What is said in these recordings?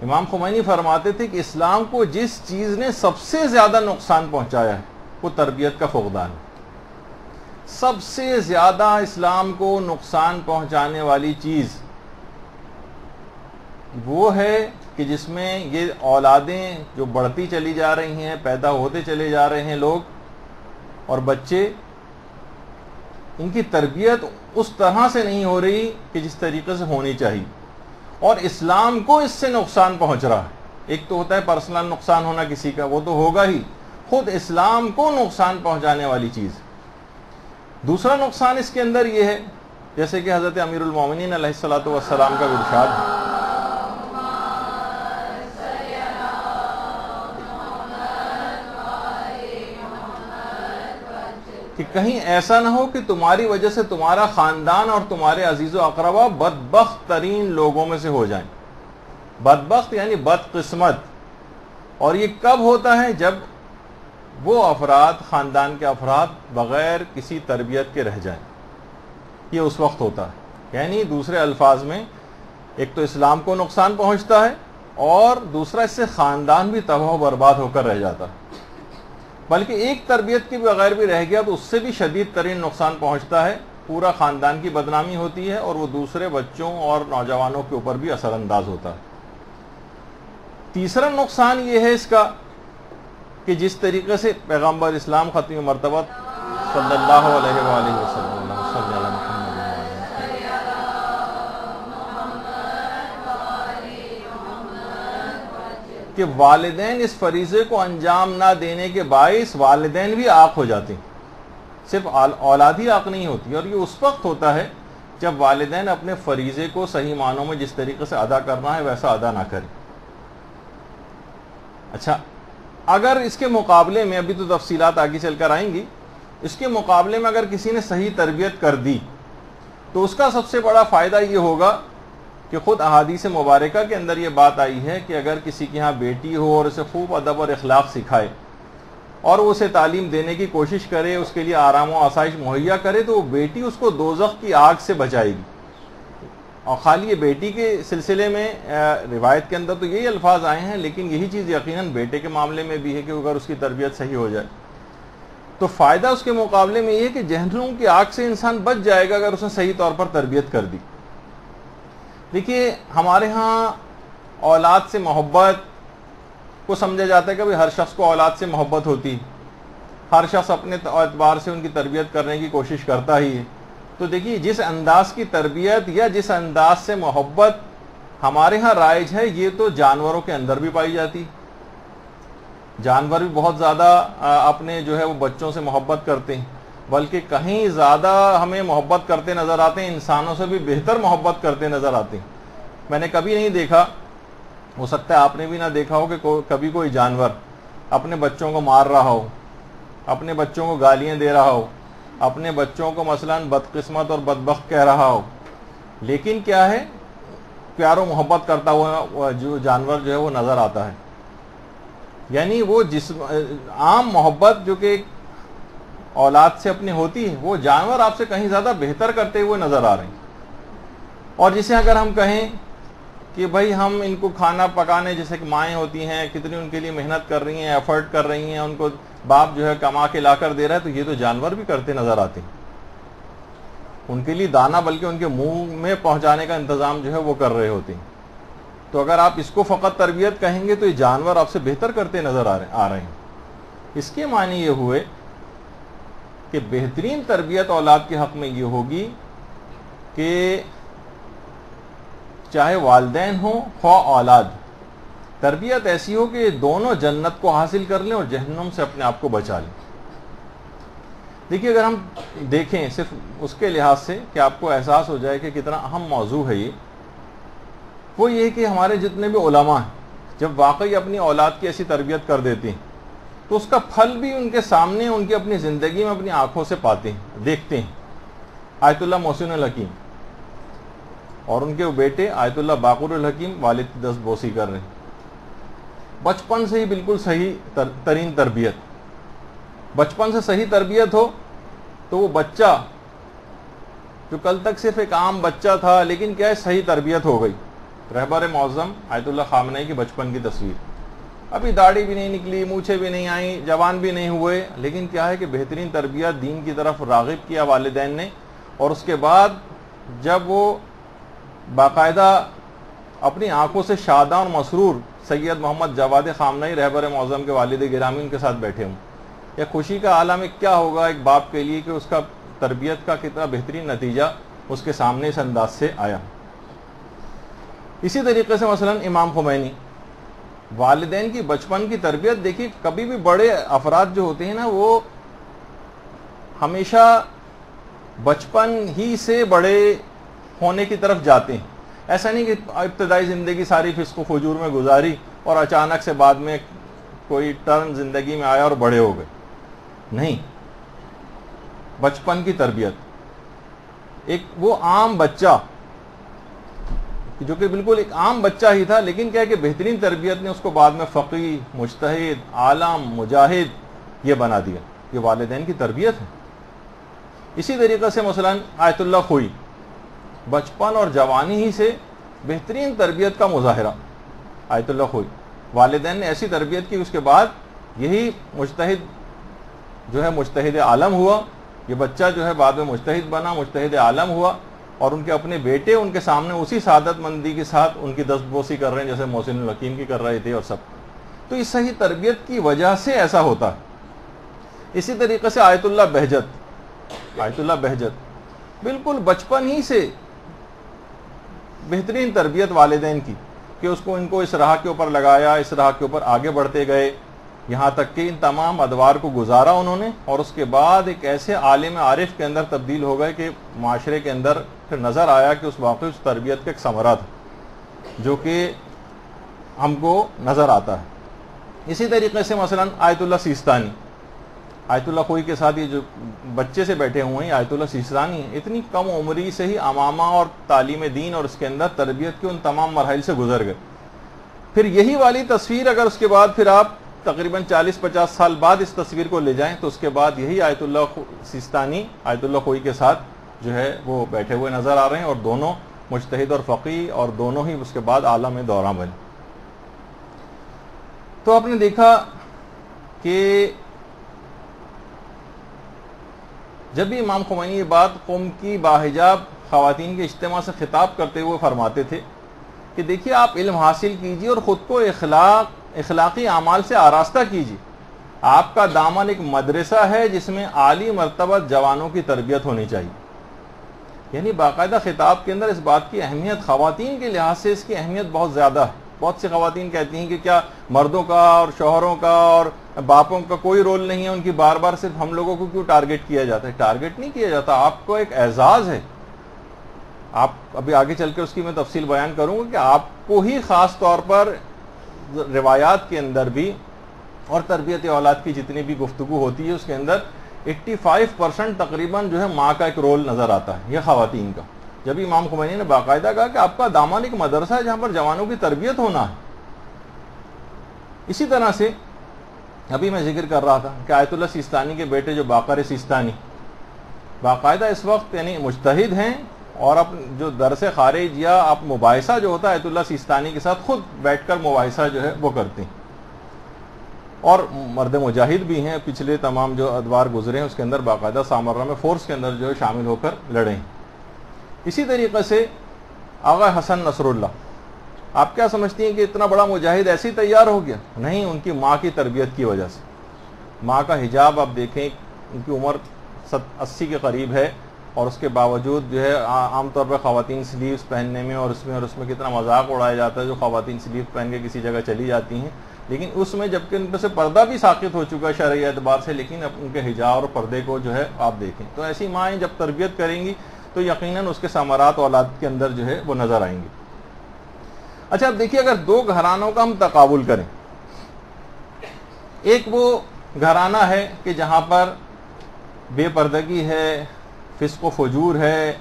امام خمینی فرماتے تھے کہ اسلام کو جس چیز نے سب سے زیادہ نقصان پہنچایا ہے وہ تربیت کا فقدان ہے۔ سب سے زیادہ اسلام کو نقصان پہنچانے والی چیز وہ ہے کہ جس میں یہ اولادیں جو بڑھتی چلی جا رہی ہیں، پیدا ہوتے چلے جا رہے ہیں لوگ اور بچے، ان کی تربیت اس طرح سے نہیں ہو رہی کہ جس طریقے سے ہونی چاہیے، اور اسلام کو اس سے نقصان پہنچ رہا ہے۔ ایک تو ہوتا ہے پرسنل نقصان ہونا کسی کا، وہ تو ہوگا ہی، خود اسلام کو نقصان پہنچانے والی چیز۔ دوسرا نقصان اس کے اندر یہ ہے، جیسے کہ حضرت امیر المومنین علیہ الصلوۃ والسلام کا ارشاد ہے کہ کہیں ایسا نہ ہو کہ تمہاری وجہ سے تمہارا خاندان اور تمہارے عزیز و اقربا بدبخت ترین لوگوں میں سے ہو جائیں۔ بدبخت یعنی بدقسمت، اور یہ کب ہوتا ہے؟ جب وہ افراد، خاندان کے افراد بغیر کسی تربیت کے رہ جائیں، یہ اس وقت ہوتا ہے۔ یعنی دوسرے الفاظ میں ایک تو اسلام کو نقصان پہنچتا ہے، اور دوسرا اس سے خاندان بھی تباہ و برباد ہو کر رہ جاتا ہے۔ بلکہ ایک تربیت کے بغیر بھی رہ گیا تو اس سے بھی شدید ترین نقصان پہنچتا ہے، پورا خاندان کی بدنامی ہوتی ہے اور وہ دوسرے بچوں اور نوجوانوں کے اوپر بھی اثر انداز ہوتا ہے۔ تیسرا نقصان یہ ہے اس کا کہ جس طریقے سے پیغمبر اسلام ختم مرتبہ صلی اللہ علیہ وآلہ وسلم کہ والدین اس فریضے کو انجام نہ دینے کے باعث والدین بھی عاق ہو جاتے ہیں، صرف اولاد ہی عاق نہیں ہوتی، اور یہ اس وقت ہوتا ہے جب والدین اپنے فریضے کو صحیح معنوں میں جس طریقے سے ادا کرنا ہے ویسا ادا نہ کریں۔ اچھا، اگر اس کے مقابلے میں، ابھی تو تفصیلات آگے چل کر آئیں گی، اس کے مقابلے میں اگر کسی نے صحیح تربیت کر دی تو اس کا سب سے بڑا فائدہ یہ ہوگا کہ خود احادیث مبارکہ کے اندر یہ بات آئی ہے کہ اگر کسی کے ہاں بیٹی ہو اور اسے خوب ادب اور اخلاق سکھائے اور وہ اسے تعلیم دینے کی کوشش کرے، اس کے لیے آرام و آسائش مہیا کرے، تو وہ بیٹی اس کو دوزخ کی آگ سے بچائے گی۔ اور خالی یہ بیٹی کے سلسلے میں روایت کے اندر تو یہی الفاظ آئے ہیں، لیکن یہی چیز یقیناً بیٹے کے معاملے میں بھی ہے کہ اگر اس کی تربیت صحیح ہو جائے تو فائدہ اس کے مقابلے میں یہ ہے کہ جہنم کی آگ سے انسان بچ جائے گا اگر اس نے صحیح طور پر تربیت کر دی۔ دیکھیے، ہمارے ہاں اولاد سے محبت کو سمجھا جاتا ہے کہ ہر شخص کو اولاد سے محبت ہوتی، ہر شخص اپنے اعتبار سے ان کی تربیت کرنے کی کوشش کرتا ہی ہے۔ تو دیکھیے، جس انداز کی تربیت یا جس انداز سے محبت ہمارے ہاں رائج ہے، یہ تو جانوروں کے اندر بھی پائی جاتی۔ جانور بھی بہت زیادہ اپنے جو ہے وہ بچوں سے محبت کرتے ہیں، بلکہ کہیں زیادہ ہمیں محبت کرتے نظر آتے ہیں، انسانوں سے بھی بہتر محبت کرتے نظر آتے ہیں۔ میں نے کبھی نہیں دیکھا، ہو سکتا ہے آپ نے بھی نہ دیکھا ہو، کہ کبھی کوئی جانور اپنے بچوں کو مار رہا ہو، اپنے بچوں کو گالیاں دے رہا ہو، اپنے بچوں کو مثلاً بدقسمت اور بدبخت کہہ رہا ہو، لیکن کیا ہے، پیار و محبت کرتا ہوا جو جانور جو ہے وہ نظر آتا ہے۔ یعنی وہ عام محبت جو کہ اولاد سے اپنی ہوتی ہے، وہ جانور آپ سے کہیں زیادہ بہتر کرتے ہوئے نظر آ رہے ہیں۔ اور جسے اگر ہم کہیں کہ بھائی ہم ان کو کھانا پکانے، جیسے کہ مائیں ہوتی ہیں، کتنی ان کے لیے محنت کر رہی ہیں، ایفرٹ کر رہی ہیں، ان کو باپ جو ہے کما کے لا کر دے رہا ہے، تو یہ تو جانور بھی کرتے نظر آتے ہیں۔ ان کے لیے دانا بلکہ ان کے منہ میں پہنچانے کا انتظام جو ہے وہ کر رہے ہوتے ہیں۔ تو اگر آپ اس کو فقط تربیت کہیں گے تو یہ جانور آپ سے بہتر کرتے نظر آ رہے ہیں۔ اس کے معنی یہ ہوئے کہ بہترین تربیت اولاد کے حق میں یہ ہوگی کہ چاہے والدین ہوں خواہ اولاد، تربیت ایسی ہو کہ یہ دونوں جنت کو حاصل کر لیں اور جہنم سے اپنے آپ کو بچا لیں۔ دیکھیے، اگر ہم دیکھیں صرف اس کے لحاظ سے کہ آپ کو احساس ہو جائے کہ کتنا اہم موضوع ہے یہ، وہ یہ کہ ہمارے جتنے بھی علماء ہیں جب واقعی اپنی اولاد کی ایسی تربیت کر دیتے ہیں تو اس کا پھل بھی ان کے سامنے، ان کی اپنی زندگی میں اپنی آنکھوں سے پاتے ہیں، دیکھتے ہیں۔ آیت اللہ محسن الحکیم اور ان کے بیٹے آیت اللہ باقر الحکیم والد کی دست بوسی کر رہے ہیں، بچپن سے ہی بالکل صحیح ترین تربیت۔ بچپن سے صحیح تربیت ہو تو وہ بچہ جو کل تک صرف ایک عام بچہ تھا، لیکن کیا ہے، صحیح تربیت ہو گئی، رہبر معظم آیت اللہ خامنئی کی بچپن کی تصویر. ابھی داڑھی بھی نہیں نکلی، مونچھیں بھی نہیں آئیں، جوان بھی نہیں ہوئے، لیکن کیا ہے کہ بہترین تربیت دین کی طرف راغب کیا والدین نے. اور اس کے بعد جب وہ باقاعدہ اپنی آنکھوں سے شاداں اور مسرور سید محمد جواد خامنئی رہبر معظم کے والد گرامی ان کے ساتھ بیٹھے ہوں، یہ خوشی کا عالم کیا ہوگا ایک باپ کے لیے کہ اس کا تربیت کا کتنا بہترین نتیجہ اس کے سامنے اس انداز سے آیا. اسی طریقے سے مثلا امام خمینی، والدین کی بچپن کی تربیت دیکھیے. کبھی بھی بڑے افراد جو ہوتے ہیں نا وہ ہمیشہ بچپن ہی سے بڑے ہونے کی طرف جاتے ہیں. ایسا نہیں کہ ابتدائی زندگی ساری فسق و فجور میں گزاری اور اچانک سے بعد میں کوئی ٹرن زندگی میں آیا اور بڑے ہو گئے. نہیں، بچپن کی تربیت. ایک وہ عام بچہ جو کہ بالکل ایک عام بچہ ہی تھا، لیکن کیا ہے کہ بہترین تربیت نے اس کو بعد میں فقیہ، مجتہد، عالم، مجاہد یہ بنا دیا. یہ والدین کی تربیت ہے. اسی طریقے سے مثلا آیت اللہ خوئی، بچپن اور جوانی ہی سے بہترین تربیت کا مظاہرہ. آیت اللہ خوئی والدین نے ایسی تربیت کی، اس کے بعد یہی مجتہد جو ہے مجتہد عالم ہوا. یہ بچہ جو ہے بعد میں مجتہد بنا، مجتہد عالم ہوا، اور ان کے اپنے بیٹے ان کے سامنے اسی سعادت مندی کے ساتھ ان کی دستبوسی کر رہے ہیں جیسے محسن الحکیم کی کر رہے تھے اور سب. تو اس صحیح تربیت کی وجہ سے ایسا ہوتا ہے. اسی طریقے سے آیت اللہ بہجت، آیت اللہ بہجت بالکل بچپن ہی سے بہترین تربیت والدین کی کہ اس کو ان کو اس راہ کے اوپر لگایا، اس راہ کے اوپر آگے بڑھتے گئے، یہاں تک کہ ان تمام ادوار کو گزارا انہوں نے، اور اس کے بعد ایک ایسے عالم عارف کے اندر تبدیل ہو گئے کہ معاشرے کے اندر پھر نظر آیا کہ اس واقعی اس تربیت کا ایک ثمرہ تھا جو کہ ہم کو نظر آتا ہے. اسی طریقے سے مثلا آیت اللہ سیستانی، آیت اللہ خوئی کے ساتھ یہ جو بچے سے بیٹھے ہوئے ہیں آیت اللہ سیستانی ہیں. اتنی کم عمری سے ہی امامہ اور تعلیم دین اور اس کے اندر تربیت کے ان تمام مراحل سے گزر گئے. پھر یہی والی تصویر اگر اس کے بعد پھر آپ تقریباً 40-50 سال بعد اس تصویر کو لے جائیں تو اس کے بعد یہی آیت اللہ سیستانی آیت اللہ خوئی کے ساتھ جو ہے وہ بیٹھے ہوئے نظر آ رہے ہیں، اور دونوں مجتہد اور فقیہ، اور دونوں ہی اس کے بعد عالم دوراں بنے. تو آپ نے دیکھا کہ جب بھی امام خمینی یہ بات قوم کی باحجاب خواتین کے اجتماع سے خطاب کرتے ہوئے فرماتے تھے کہ دیکھیے آپ علم حاصل کیجیے اور خود کو اخلاقی اعمال سے آراستہ کیجیے. آپ کا دامن ایک مدرسہ ہے جس میں عالی مرتبہ جوانوں کی تربیت ہونی چاہیے. یعنی باقاعدہ خطاب کے اندر اس بات کی اہمیت، خواتین کے لحاظ سے اس کی اہمیت بہت زیادہ ہے. بہت سی خواتین کہتی ہیں کہ کیا مردوں کا اور شوہروں کا اور باپوں کا کوئی رول نہیں ہے، ان کی بار بار صرف ہم لوگوں کو کیوں ٹارگٹ کیا جاتا ہے؟ ٹارگٹ نہیں کیا جاتا، آپ کو ایک اعزاز ہے. آپ ابھی آگے چل کے اس کی میں تفصیل بیان کروں گا کہ آپ کو ہی خاص طور پر روایات کے اندر بھی اور تربیت اولاد کی جتنی بھی گفتگو ہوتی ہے اس کے اندر 85% تقریباً جو ہے ماں کا ایک رول نظر آتا ہے، یہ خواتین کا. جب امام خمینی نے باقاعدہ کہا کہ آپ کا دامن ایک مدرسہ ہے جہاں پر جوانوں کی تربیت ہونا ہے. اسی طرح سے ابھی میں ذکر کر رہا تھا کہ آیت اللہ سیستانی کے بیٹے جو باقر سیستانی باقاعدہ اس وقت یعنی مجتہد ہیں، اور اب جو درس خارج یا آپ مباحثہ جو ہوتا ہے آیت اللہ سیستانی کے ساتھ خود بیٹھ کر مباحثہ جو ہے وہ کرتے ہیں، اور مرد مجاہد بھی ہیں. پچھلے تمام جو ادوار گزرے ہیں اس کے اندر باقاعدہ سامرہ میں فورس کے اندر جو ہے شامل ہو کر لڑے ہیں. اسی طریقے سے آغا حسن نصر اللہ، آپ کیا سمجھتی ہیں کہ اتنا بڑا مجاہد ایسے ہی تیار ہو گیا؟ نہیں، ان کی ماں کی تربیت کی وجہ سے. ماں کا حجاب آپ دیکھیں، ان کی عمر 80 کے قریب ہے، اور اس کے باوجود جو ہے عام طور پر خواتین سلیوز پہننے میں اور اس میں کتنا مذاق اڑایا جاتا ہے جو خواتین سلیوز پہن کے کسی جگہ چلی جاتی ہیں، لیکن اس میں جبکہ ان پہ سے پردہ بھی ساقط ہو چکا ہے شرعی اعتبار سے، لیکن اب ان کے حجاب اور پردے کو جو ہے آپ دیکھیں. تو ایسی مائیں جب تربیت کریں گی تو یقیناً اس کے ثمرات اولاد کے اندر جو ہے وہ نظر آئیں گے. اچھا اب دیکھیے، اگر دو گھرانوں کا ہم تقابل کریں، ایک وہ گھرانہ ہے کہ جہاں پر بے پردگی ہے، فسق و فجور ہے،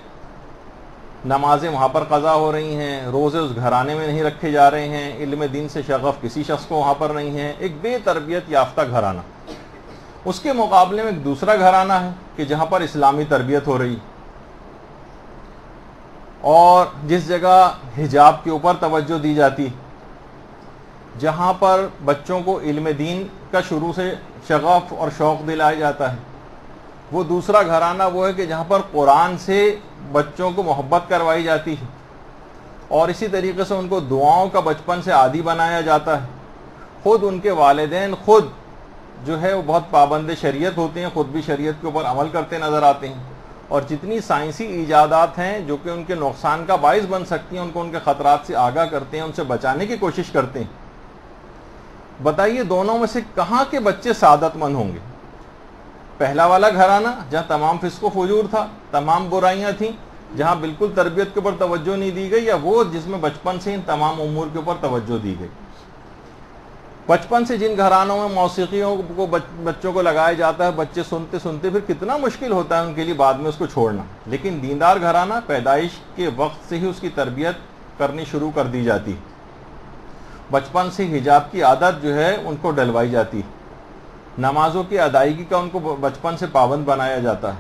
نمازیں وہاں پر قضا ہو رہی ہیں، روزے اس گھرانے میں نہیں رکھے جا رہے ہیں، علم دین سے شغف کسی شخص کو وہاں پر نہیں ہے، ایک بے تربیت یافتہ گھرانہ. اس کے مقابلے میں ایک دوسرا گھرانہ ہے کہ جہاں پر اسلامی تربیت ہو رہی، اور جس جگہ حجاب کے اوپر توجہ دی جاتی، جہاں پر بچوں کو علم دین کا شروع سے شغف اور شوق دلایا جاتا ہے، وہ دوسرا گھرانہ وہ ہے کہ جہاں پر قرآن سے بچوں کو محبت کروائی جاتی ہے، اور اسی طریقے سے ان کو دعاؤں کا بچپن سے عادی بنایا جاتا ہے۔ خود ان کے والدین خود جو ہے وہ بہت پابند شریعت ہوتے ہیں، خود بھی شریعت کے اوپر عمل کرتے نظر آتے ہیں، اور جتنی سائنسی ایجادات ہیں جو کہ ان کے نقصان کا باعث بن سکتی ہیں ان کو ان کے خطرات سے آگاہ کرتے ہیں، ان سے بچانے کی کوشش کرتے ہیں۔ بتائیے دونوں میں سے کہاں کے بچے سعادت مند ہوں گے؟ پہلا والا گھرانہ جہاں تمام فسق و فجور تھا، تمام برائیاں تھیں، جہاں بالکل تربیت کے اوپر توجہ نہیں دی گئی، یا وہ جس میں بچپن سے ان تمام امور کے اوپر توجہ دی گئی؟ بچپن سے جن گھرانوں میں موسیقیوں کو بچوں کو لگایا جاتا ہے، بچے سنتے سنتے پھر کتنا مشکل ہوتا ہے ان کے لیے بعد میں اس کو چھوڑنا، لیکن دیندار گھرانہ پیدائش کے وقت سے ہی اس کی تربیت کرنی شروع کر دی جاتی، بچپن سے حجاب کی عادت جو ہے ان کو ڈلوائی جاتی، نمازوں کی ادائیگی کا ان کو بچپن سے پابند بنایا جاتا ہے۔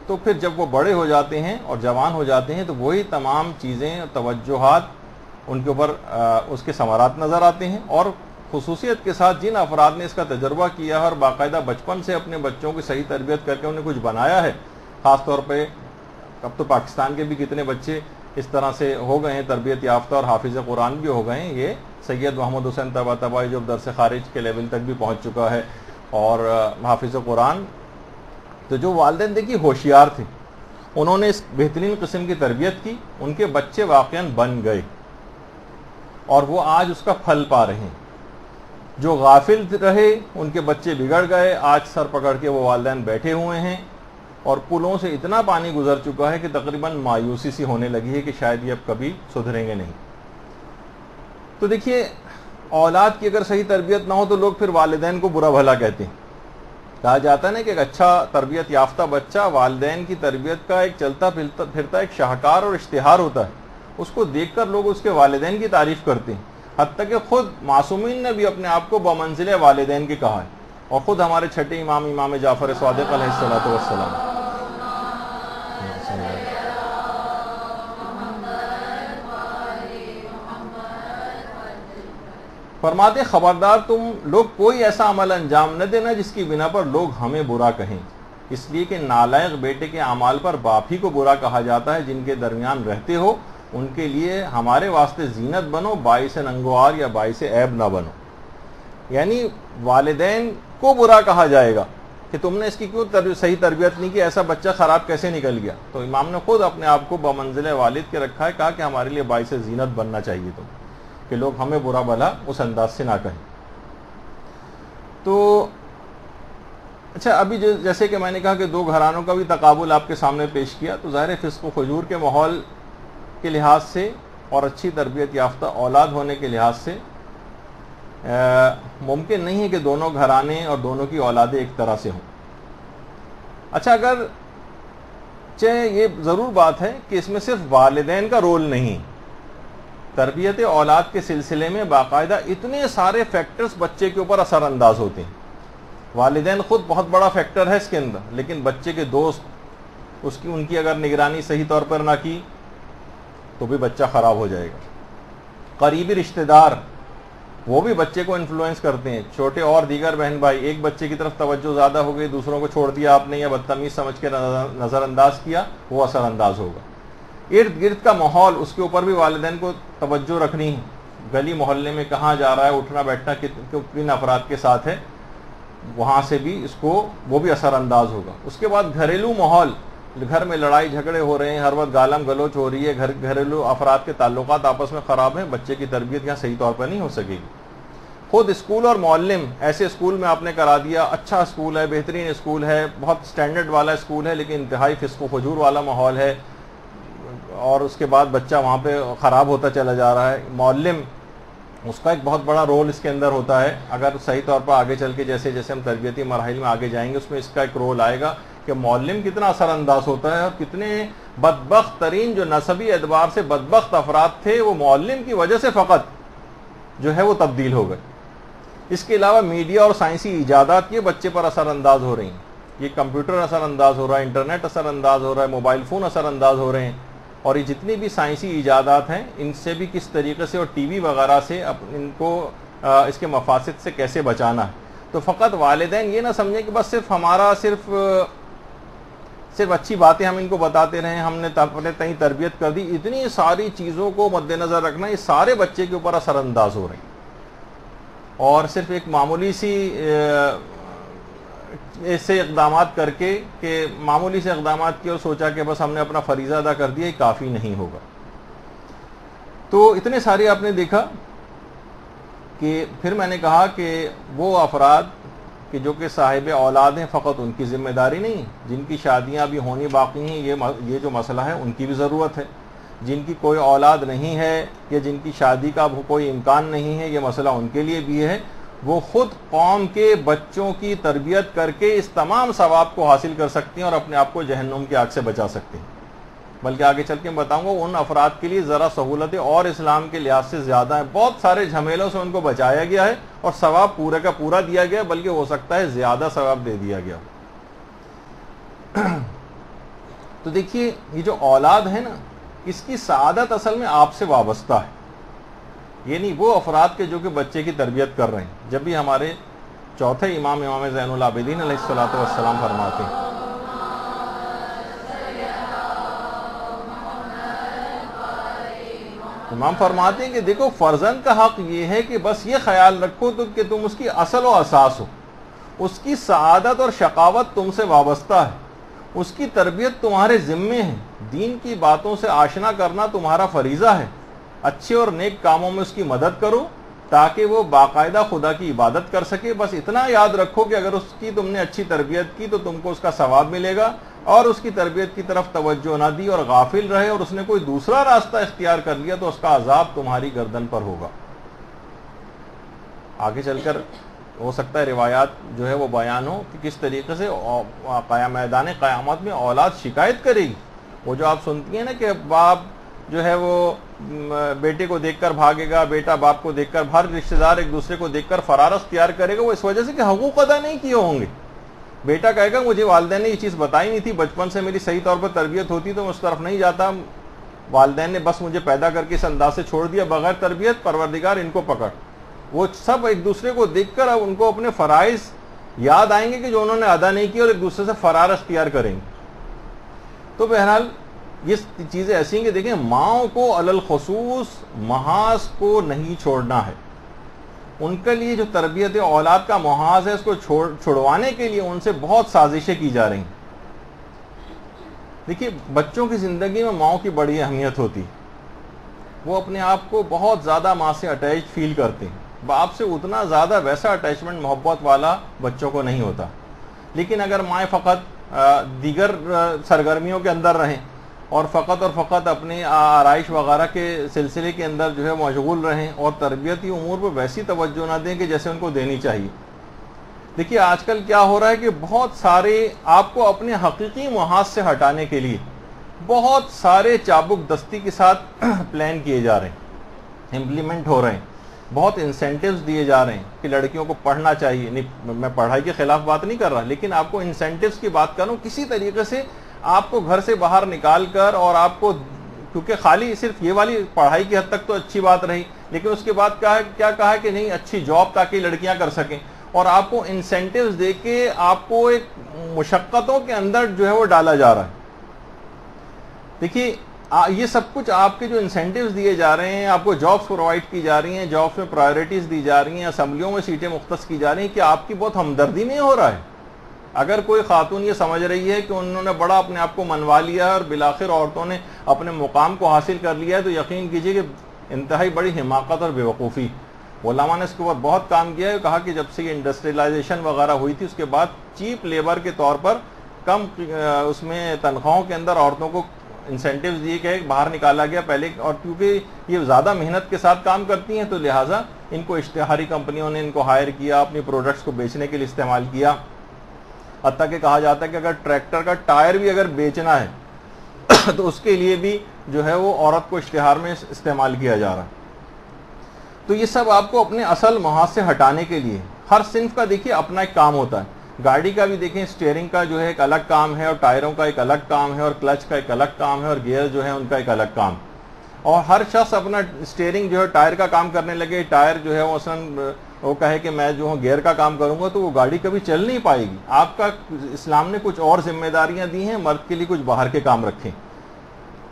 تو پھر جب وہ بڑے ہو جاتے ہیں اور جوان ہو جاتے ہیں تو وہی تمام چیزیں توجہات ان کے اوپر اس کے ثمرات نظر آتے ہیں، اور خصوصیت کے ساتھ جن افراد نے اس کا تجربہ کیا ہے اور باقاعدہ بچپن سے اپنے بچوں کی صحیح تربیت کر کے انہیں کچھ بنایا ہے، خاص طور پہ اب تو پاکستان کے بھی کتنے بچے اس طرح سے ہو گئے ہیں، تربیت یافتہ اور حافظ قرآن بھی ہو گئے ہیں۔ یہ سید محمد حسین طباطبائی جو درس خارج کے لیول تک بھی پہنچ چکا ہے، اور حافظ قرآن، تو جو والدین دیکھیے ہوشیار تھے، انہوں نے اس بہترین قسم کی تربیت کی، ان کے بچے واقعاً بن گئے اور وہ آج اس کا پھل پا رہے ہیں۔ جو غافل رہے ان کے بچے بگڑ گئے، آج سر پکڑ کے وہ والدین بیٹھے ہوئے ہیں، اور پلوں سے اتنا پانی گزر چکا ہے کہ تقریباً مایوسی سی ہونے لگی ہے کہ شاید یہ اب کبھی سدھریں گے نہیں۔ تو دیکھیے اولاد کی اگر صحیح تربیت نہ ہو تو لوگ پھر والدین کو برا بھلا کہتے ہیں۔ کہا جاتا ہے نا کہ ایک اچھا تربیت یافتہ بچہ والدین کی تربیت کا ایک چلتا پھرتا ایک شاہکار اور اشتہار ہوتا ہے، اس کو دیکھ کر لوگ اس کے والدین کی تعریف کرتے ہیں، حتیٰ کہ خود معصومین نے بھی اپنے آپ کو بمنزل والدین کے کہا ہے، اور خود ہمارے چھٹے امام جعفر صادق علیہ الصلوۃ والسلام فرماتے خبردار تم لوگ کوئی ایسا عمل انجام نہ دینا جس کی بنا پر لوگ ہمیں برا کہیں، اس لیے کہ نالائق بیٹے کے اعمال پر باپ ہی کو برا کہا جاتا ہے، جن کے درمیان رہتے ہو ان کے لیے ہمارے واسطے زینت بنو، باعث ننگوار یا باعث عیب نہ بنو۔ یعنی والدین کو برا کہا جائے گا کہ تم نے اس کی کیوں صحیح تربیت نہیں کی، ایسا بچہ خراب کیسے نکل گیا؟ تو امام نے خود اپنے آپ کو بمنزل والد کے رکھا ہے، کہا کہ ہمارے لیے باعث زینت بننا چاہیے تم، کہ لوگ ہمیں برا بھلا اس انداز سے نہ کہیں۔ تو اچھا، ابھی جیسے کہ میں نے کہا کہ دو گھرانوں کا بھی تقابل آپ کے سامنے پیش کیا، تو ظاہر فسق و فجور کے ماحول کے لحاظ سے اور اچھی تربیت یافتہ اولاد ہونے کے لحاظ سے ممکن نہیں ہے کہ دونوں گھرانے اور دونوں کی اولادیں ایک طرح سے ہوں۔ اچھا، اگر یہ ضرور بات ہے کہ اس میں صرف والدین کا رول نہیں، تربیت اولاد کے سلسلے میں باقاعدہ اتنے سارے فیکٹرز بچے کے اوپر اثر انداز ہوتے ہیں۔ والدین خود بہت بڑا فیکٹر ہے اس کے اندر، لیکن بچے کے دوست ان کی اگر نگرانی صحیح طور پر نہ کی تو بھی بچہ خراب ہو جائے گا۔ قریبی رشتہ دار وہ بھی بچے کو انفلوئنس کرتے ہیں، چھوٹے اور دیگر بہن بھائی، ایک بچے کی طرف توجہ زیادہ ہو گئی، دوسروں کو چھوڑ دیا آپ نے یا بدتمیز سمجھ کے نظر انداز کیا، وہ اثر انداز ہوگا۔ ارد گرد کا ماحول، اس کے اوپر بھی والدین کو توجہ رکھنی ہے، گلی محلے میں کہاں جا رہا ہے، اٹھنا بیٹھنا کن افراد کے ساتھ ہے، وہاں سے بھی اس کو وہ بھی اثر انداز ہوگا۔ اس کے بعد گھریلو ماحول، گھر میں لڑائی جھگڑے ہو رہے ہیں، ہر وقت گالم گلوچ ہو رہی ہے، گھریلو افراد کے تعلقات آپس میں خراب ہیں، بچے کی تربیت یہاں صحیح طور پر نہیں ہو سکے گی۔ خود اسکول اور معلم، ایسے اسکول میں آپ نے کرا دیا، اچھا اسکول ہے، بہترین اسکول ہے، بہت سٹینڈرڈ والا اسکول ہے، لیکن انتہائی فسق و فجور والا ماحول ہے، اور اس کے بعد بچہ وہاں پہ خراب ہوتا چلا جا رہا ہے۔ معلم، اس کا ایک بہت بڑا رول اس کے اندر ہوتا ہے، اگر صحیح طور پر آگے چل کے جیسے جیسے ہم تربیتی مراحل میں آگے جائیں گے اس میں اس کا ایک رول آئے گا کہ معلم کتنا اثر انداز ہوتا ہے، اور کتنے بدبخت ترین جو نسبی اعتبار سے بدبخت افراد تھے وہ معلم کی وجہ سے فقط جو ہے وہ تبدیل ہو گئے۔ اس کے علاوہ میڈیا اور سائنسی ایجادات یہ بچے پر اثر انداز ہو رہی ہیں، یہ کمپیوٹر اثر انداز ہو رہا ہے، انٹرنیٹ اثر انداز ہو رہا ہے، موبائل فون اثر انداز ہو رہے ہیں، اور یہ جتنی بھی سائنسی ایجادات ہیں ان سے بھی کس طریقے سے اور ٹی وی وغیرہ سے ان کو اس کے مفاسد سے کیسے بچانا ہے. تو فقط والدین یہ نہ سمجھیں کہ بس صرف ہمارا صرف اچھی باتیں ہم ان کو بتاتے رہیں, ہم نے اپنے تئیں تربیت کر دی. اتنی ساری چیزوں کو مد نظر رکھنا, یہ سارے بچے کے اوپر اثر انداز ہو رہے ہیں. اور صرف ایک معمولی سی ایسے اقدامات کر کے کہ معمولی سے اقدامات کیے اور سوچا کہ بس ہم نے اپنا فریضہ ادا کر دیا, یہ کافی نہیں ہوگا. تو اتنے سارے آپ نے دیکھا کہ پھر میں نے کہا کہ وہ افراد کہ جو کہ صاحب اولاد ہیں فقط ان کی ذمہ داری نہیں, جن کی شادیاں بھی ہونی باقی ہیں یہ جو مسئلہ ہے ان کی بھی ضرورت ہے. جن کی کوئی اولاد نہیں ہے یا جن کی شادی کا کوئی امکان نہیں ہے, یہ مسئلہ ان کے لیے بھی ہے. وہ خود قوم کے بچوں کی تربیت کر کے اس تمام ثواب کو حاصل کر سکتے ہیں اور اپنے آپ کو جہنم کی آگ سے بچا سکتے ہیں. بلکہ آگے چل کے میں بتاؤں گا ان افراد کے لیے ذرا سہولتیں اور اسلام کے لحاظ سے زیادہ ہیں. بہت سارے جھمیلوں سے ان کو بچایا گیا ہے اور ثواب پورے کا پورا دیا گیا, بلکہ ہو سکتا ہے زیادہ ثواب دے دیا گیا. تو دیکھیے یہ جو اولاد ہے نا, اس کی سعادت اصل میں آپ سے وابستہ ہے. یہ نہیں وہ افراد کے جو کہ بچے کی تربیت کر رہے ہیں. جب بھی ہمارے چوتھے امام زین العابدین علیہ الصلوۃ والسلام فرماتے ہیں, امام فرماتے ہیں کہ دیکھو فرزند کا حق یہ ہے کہ بس یہ خیال رکھو تو کہ تم اس کی اصل و اساس ہو, اس کی سعادت اور شقاوت تم سے وابستہ ہے, اس کی تربیت تمہارے ذمے ہے, دین کی باتوں سے آشنا کرنا تمہارا فریضہ ہے. اچھے اور نیک کاموں میں اس کی مدد کرو تاکہ وہ باقاعدہ خدا کی عبادت کر سکے. بس اتنا یاد رکھو کہ اگر اس کی تم نے اچھی تربیت کی تو تم کو اس کا ثواب ملے گا, اور اس کی تربیت کی طرف توجہ نہ دی اور غافل رہے اور اس نے کوئی دوسرا راستہ اختیار کر لیا تو اس کا عذاب تمہاری گردن پر ہوگا. آگے چل کر ہو سکتا ہے روایات جو ہے وہ بیان ہو کہ کس طریقے سے میدان قیامت میں اولاد شکایت کرے گی. وہ جو آپ سنتی ہیں نا کہ باپ جو ہے وہ بیٹے کو دیکھ کر بھاگے گا, بیٹا باپ کو دیکھ کر, ہر رشتہ دار ایک دوسرے کو دیکھ کر فرار اختیار کرے گا, وہ اس وجہ سے کہ حقوق ادا نہیں کیے ہوں گے. بیٹا کہے گا مجھے والدین نے یہ چیز بتائی نہیں تھی, بچپن سے میری صحیح طور پر تربیت ہوتی تو میں اس طرف نہیں جاتا, والدین نے بس مجھے پیدا کر کے اس انداز سے چھوڑ دیا بغیر تربیت, پروردگار ان کو پکڑ. وہ سب ایک دوسرے کو دیکھ کر ان کو اپنے فرائض یاد آئیں گے کہ جو انہوں نے ادا نہیں کیا اور ایک دوسرے سے فرار اختیار کریں گے. تو بہرحال یہ چیزیں ایسی ہیں کہ دیکھیں ماؤں کو علی الخصوص محاذ کو نہیں چھوڑنا ہے. ان کے لیے جو تربیت اولاد کا محاذ ہے اس کو چھڑوانے کے لیے ان سے بہت سازشیں کی جا رہی ہیں. دیکھیے بچوں کی زندگی میں ماؤں کی بڑی اہمیت ہوتی, وہ اپنے آپ کو بہت زیادہ ماں سے اٹیچ فیل کرتے ہیں. باپ سے اتنا زیادہ ویسا اٹیچمنٹ محبت والا بچوں کو نہیں ہوتا. لیکن اگر مائیں فقط دیگر سرگرمیوں کے اندر رہیں اور فقط اپنے آرائش وغیرہ کے سلسلے کے اندر جو ہے مشغول رہیں اور تربیتی امور پہ ویسی توجہ نہ دیں کہ جیسے ان کو دینی چاہیے. دیکھیے آج کل کیا ہو رہا ہے کہ بہت سارے آپ کو اپنے حقیقی محاذ سے ہٹانے کے لیے بہت سارے چابک دستی کے ساتھ پلان کیے جا رہے ہیں, امپلیمنٹ ہو رہے ہیں, بہت انسینٹیوز دیے جا رہے ہیں کہ لڑکیوں کو پڑھنا چاہیے. نہیں میں پڑھائی کے خلاف بات نہیں کر رہا, لیکن آپ کو انسینٹیوز کی بات کر رہا ہوں. کسی طریقے سے آپ کو گھر سے باہر نکال کر, اور آپ کو کیونکہ خالی صرف یہ والی پڑھائی کی حد تک تو اچھی بات رہی, لیکن اس کے بعد کیا کہا ہے کہ نہیں اچھی جاب تاکہ لڑکیاں کر سکیں, اور آپ کو انسینٹیوز دے کے آپ کو ایک مشقتوں کے اندر جو ہے وہ ڈالا جا رہا ہے. دیکھیے یہ سب کچھ آپ کے جو انسینٹیوز دیے جا رہے ہیں, آپ کو جابس پرووائڈ کی جا رہی ہیں, جابس میں پرائیورٹیز دی جا رہی ہیں, اسمبلیوں میں سیٹیں مختص کی جا رہی ہیں, کہ آپ کی بہت ہمدردی نہیں ہو رہا ہے. اگر کوئی خاتون یہ سمجھ رہی ہے کہ انہوں نے بڑا اپنے آپ کو منوا لیا ہے اور بالآخر عورتوں نے اپنے مقام کو حاصل کر لیا ہے, تو یقین کیجئے کہ انتہائی بڑی حماقت اور بیوقوفی. علماء نے اس کے بعد بہت کام کیا ہے, کہا کہ جب سے یہ انڈسٹریلائزیشن وغیرہ ہوئی تھی اس کے بعد چیپ لیبر کے طور پر کم اس میں تنخواہوں کے اندر عورتوں کو انسینٹیوز دیے کہ باہر نکالا گیا پہلے, اور کیونکہ یہ زیادہ محنت کے ساتھ کام کرتی ہیں تو لہٰذا ان کو اشتہاری کمپنیوں نے ان کو ہائر کیا, اپنی پروڈکٹس کو بیچنے کے لیے استعمال کیا. حتیٰ کہ کہا جاتا ہے کہ اگر ٹریکٹر کا ٹائر بھی اگر بیچنا ہے تو اس کے لیے بھی جو ہے وہ عورت کو اشتہار میں استعمال کیا جا رہا ہے. تو یہ سب آپ کو اپنے اصل محاذ سے ہٹانے کے لیے ہر صنف کا دیکھیے اپنا ایک کام ہوتا ہے. گاڑی کا بھی دیکھیں اسٹیئرنگ کا جو ہے ایک الگ کام ہے، اور ٹائروں کا ایک الگ کام ہے، اور کلچ کا ایک الگ کام ہے، اور گیئر جو ہے ان کا ایک الگ کام. اور ہر شخص اپنا اسٹیئرنگ جو ہے ٹائر کا کام کرنے لگے، ٹائر جو ہے وہ کہے کہ میں جو ہوں گیئر کا کام کروں گا، تو وہ گاڑی کبھی چل نہیں پائے گی. آپ کا اسلام نے کچھ اور ذمہ داریاں دی ہیں، مرد کے لیے کچھ باہر کے کام رکھیں.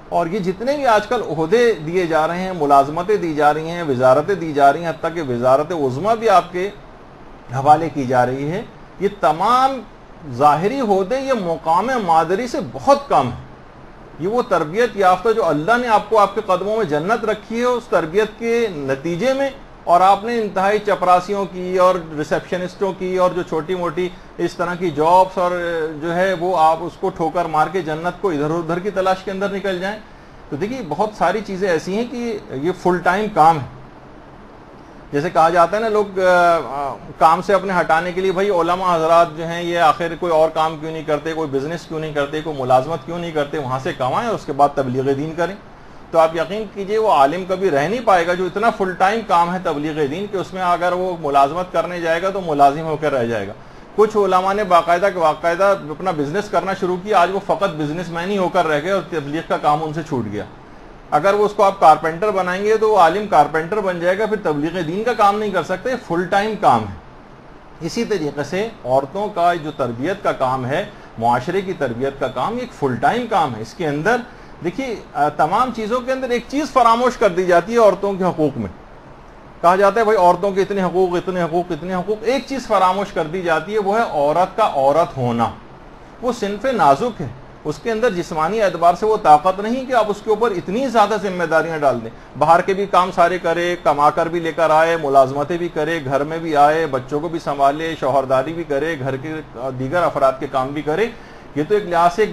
اور یہ جتنے بھی آج کل عہدے دیے جا رہے ہیں، ملازمتیں دی جا رہی ہیں، وزارتیں دی جا رہی ہیں، حتیٰ کہ وزارت عظمیٰ بھی آپ کے حوالے کی جا رہی ہے، یہ تمام ظاہری عہدے یہ مقام مادری سے بہت کم ہے. یہ وہ تربیت یافتہ جو اللہ نے آپ کو آپ کے قدموں میں جنت رکھی ہے، اس تربیت کے نتیجے میں، اور آپ نے انتہائی چپراسیوں کی اور ریسیپشنسٹوں کی اور جو چھوٹی موٹی اس طرح کی جابس، اور جو ہے وہ آپ اس کو ٹھوکر مار کے جنت کو ادھر ادھر کی تلاش کے اندر نکل جائیں. تو دیکھیے بہت ساری چیزیں ایسی ہیں کہ یہ فل ٹائم کام ہے. جیسے کہا جاتا ہے نا، لوگ کام سے اپنے ہٹانے کے لیے بھائی علماء حضرات جو ہیں یہ آخر کوئی اور کام کیوں نہیں کرتے، کوئی بزنس کیوں نہیں کرتے، کوئی ملازمت کیوں نہیں کرتے، وہاں سے کمائیں اور اس کے بعد تبلیغ دین کریں. تو آپ یقین کیجئے وہ عالم کبھی رہ نہیں پائے گا جو اتنا فل ٹائم کام ہے تبلیغ دین کہ اس میں اگر وہ ملازمت کرنے جائے گا تو ملازم ہو کر رہ جائے گا. کچھ علماء نے باقاعدہ اپنا بزنس کرنا شروع کیا، آج وہ فقط بزنس مین ہی ہو کر رہ گئے اور تبلیغ کا کام ان سے چھوٹ گیا. اگر وہ اس کو آپ کارپینٹر بنائیں گے تو وہ عالم کارپینٹر بن جائے گا، پھر تبلیغ دین کا کام نہیں کر سکتے. فل ٹائم کام ہے. اسی طریقے سے عورتوں کا جو تربیت کا کام ہے، معاشرے کی تربیت کا کام، یہ ایک فل ٹائم کام ہے. اس کے اندر دیکھیے تمام چیزوں کے اندر ایک چیز فراموش کر دی جاتی ہے عورتوں کے حقوق میں. کہا جاتا ہے بھائی عورتوں کے اتنے حقوق اتنے حقوق اتنے حقوق، ایک چیز فراموش کر دی جاتی ہے، وہ ہے عورت کا عورت ہونا. وہ صنف نازک ہے، اس کے اندر جسمانی اعتبار سے وہ طاقت نہیں کہ آپ اس کے اوپر اتنی زیادہ ذمہ داریاں ڈال دیں. باہر کے بھی کام سارے کرے، کما کر بھی لے کر آئے، ملازمتیں بھی کرے، گھر میں بھی آئے، بچوں کو بھی سنبھالے، شوہرداری بھی کرے، گھر کے دیگر افراد کے کام بھی کرے. یہ تو ایک لحاظ سے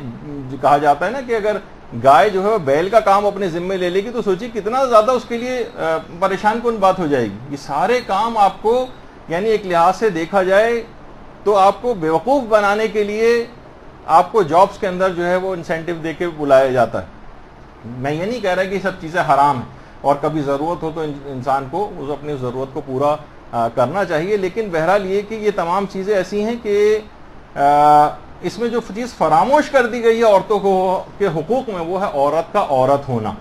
کہا جاتا ہے نا کہ اگر گائے جو ہے بیل کا کام اپنے ذمہ لے لے گی تو سوچیے کتنا زیادہ اس کے لیے پریشان کن بات ہو جائے گی. یہ سارے کام آپ کو یعنی ایک لحاظ سے دیکھا جائے تو آپ کو بیوقوف بنانے کے لیے آپ کو جابس کے اندر جو ہے وہ انسینٹیو دے کے بلایا جاتا ہے. میں یہ نہیں کہہ رہا کہ یہ سب چیزیں حرام ہیں، اور کبھی ضرورت ہو تو انسان کو اپنی ضرورت کو پورا کرنا چاہیے، لیکن بہرحال یہ کہ یہ تمام چیزیں ایسی ہیں کہ اس میں جو چیز فراموش کر دی گئی ہے عورتوں کو کے حقوق میں، وہ ہے عورت کا عورت ہونا.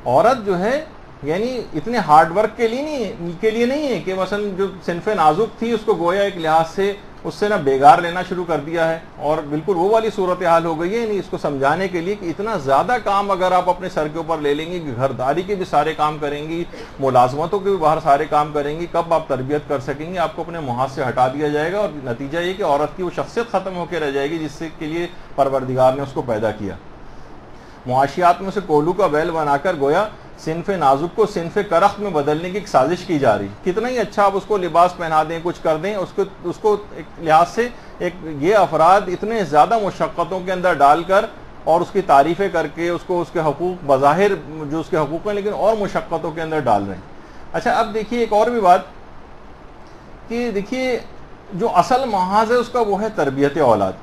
عورت جو ہے یعنی اتنے ہارڈ ورک کے لیے نہیں ہے کہ مثلا جو صنف نازک تھی اس کو گویا ایک لحاظ سے اس سے نہ بیگار لینا شروع کر دیا ہے، اور بالکل وہ والی صورتحال ہو گئی ہے. یعنی اس کو سمجھانے کے لیے کہ اتنا زیادہ کام اگر آپ اپنے سر کے اوپر لے لیں گی کہ گھرداری کے بھی سارے کام کریں گی، ملازمتوں کے بھی باہر سارے کام کریں گی، کب آپ تربیت کر سکیں گی؟ آپ کو اپنے محاذ سے ہٹا دیا جائے گا، اور نتیجہ یہ کہ عورت کی وہ شخصیت ختم ہو کے رہ جائے گی جس سے کے لیے پروردگار نے اس کو پیدا کیا. معاشیات میں سے کولو کا بیل بنا کر گویا صنف نازک کو صنف کرخت میں بدلنے کی ایک سازش کی جا رہی. کتنا ہی اچھا آپ اس کو لباس پہنا دیں، کچھ کر دیں، اس کو ایک لحاظ سے یہ افراد اتنے زیادہ مشقتوں کے اندر ڈال کر اور اس کی تعریفیں کر کے اس کو اس کے حقوق بظاہر جو اس کے حقوق ہیں لیکن اور مشقتوں کے اندر ڈال رہے ہیں. اچھا اب دیکھیے ایک اور بھی بات کہ دیکھیے جو اصل محاذ ہے اس کا وہ ہے تربیت اولاد.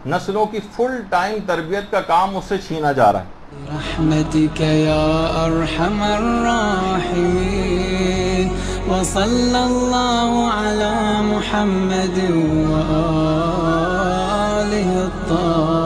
نسلوں کی فل ٹائم تربیت کا کام اس سے چھینا جا رہا ہے. برحمتك يا أرحم الراحمين وصلى الله على محمد وآله الطاهرين.